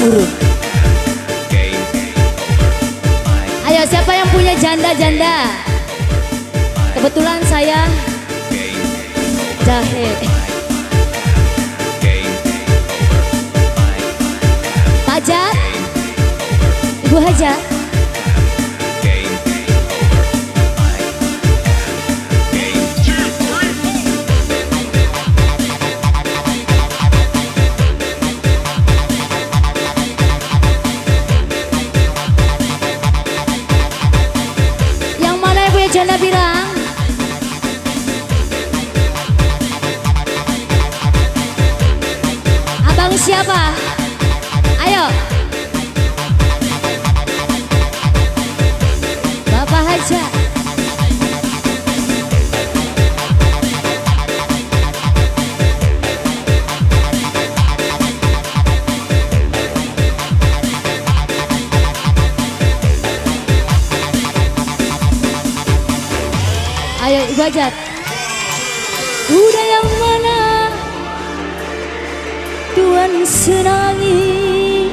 buruk. Ayo siapa yang punya janda-janda? Kebetulan saya jahe. Hajat, Ibu Hajat. Yang mana yang punya janda pirang? Abang siapa? Ayo. Bapak Hajat. Ayo Ibu Hajat. Kuda yang mana Tuhan senangi?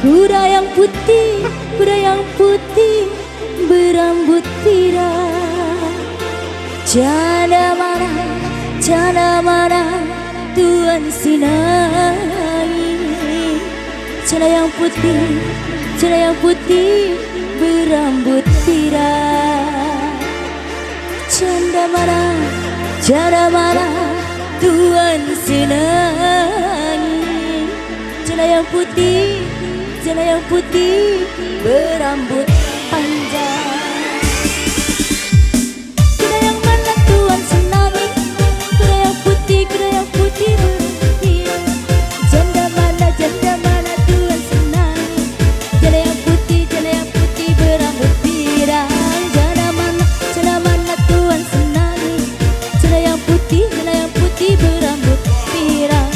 Kuda yang putih berambut pirang. Janda mana Tuhan senangi? Janda yang putih berambut pirang. Janda mana Tuhan senangi? Janda yang putih berambut panjang. Kuda yang mana Tuhan senangi? Kuda yang putih berambut pirang. Janda mana Tuhan senangi? Janda yang putih berambut pirang. Janda mana Tuhan senangi? Janda yang putih berambut pirang.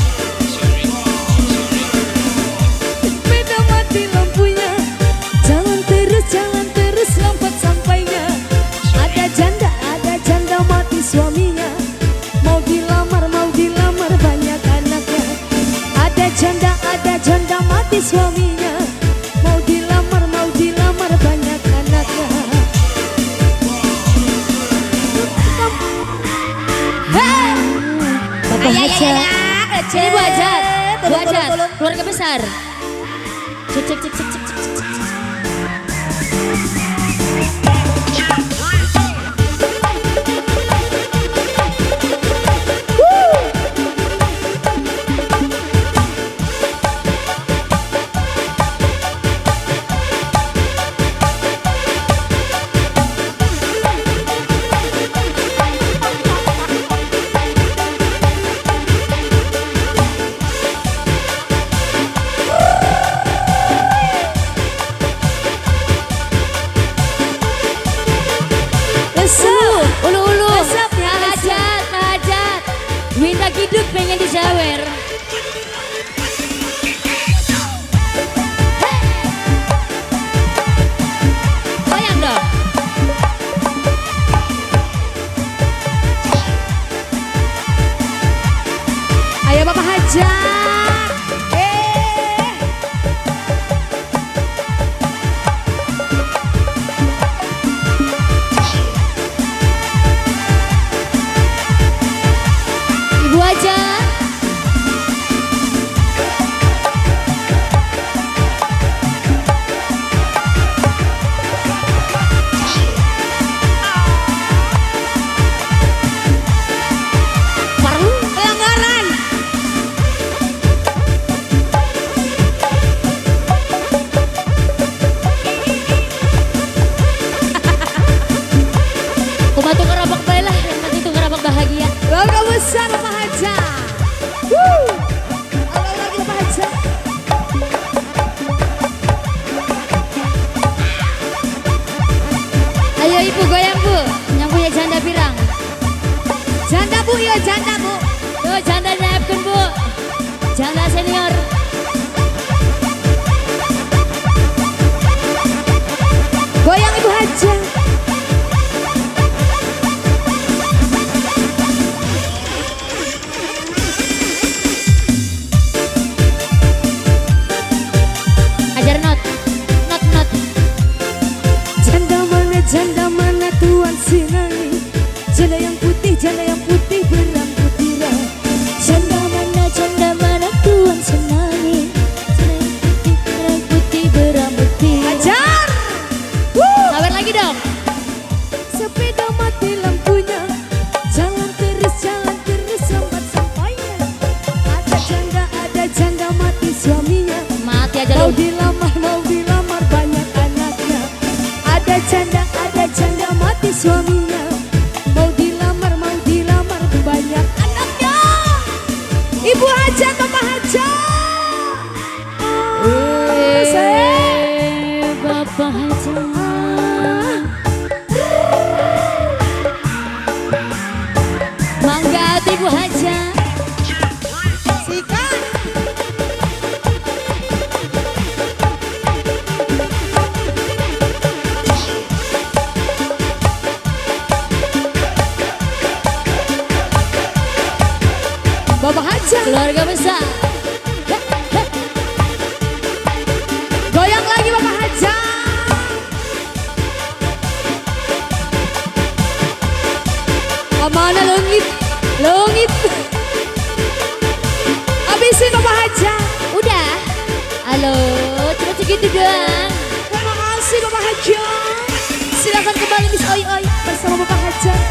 Beda mati lampunya, jangan terus lambat sampainya. Ada janda mati suaminya, mau dilamar banyak anaknya. Ada janda mati suaminya, mau dilamar banyak anaknya. Bapak Hajat, ini Bu Hajat, keluarga besar. Cek. Ulu. Hajat. Winda Kiduk pengen dijawer. Goyang dong. Ayo Bapak Hajat. Ibu Hajat. Pelanggaran. Kumatu ngerabak baiklah, yang penting itu ngerabak bahagia. Keluarga besar Bapak Hajat. Lagi Bapak Hajat. Ayo Ibu goyang Bu, yang punya janda pirang. Janda Bu, iya janda Bu. Tuh janda naipkan Bu. Janda senior. Goyang Ibu Hajat. Ibu Hajat, Bapak Hajat. Bapak Hajat. Mangga Ibu Hajat. Sikat. Bapak Hajat. Keluarga besar. Goyang lagi Bapak Hajat. Mana lengit, lengit. Habisin Bapak Hajat. Udah. Halo, cuma segitu doang. Terima kasih Bapak Hajat. Silakan kembali Miss Oi Oi bersama Bapak Hajat.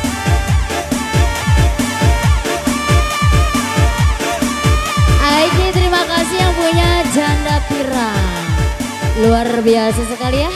Aiki terima kasih yang punya janda pirang. Luar biasa sekali ya.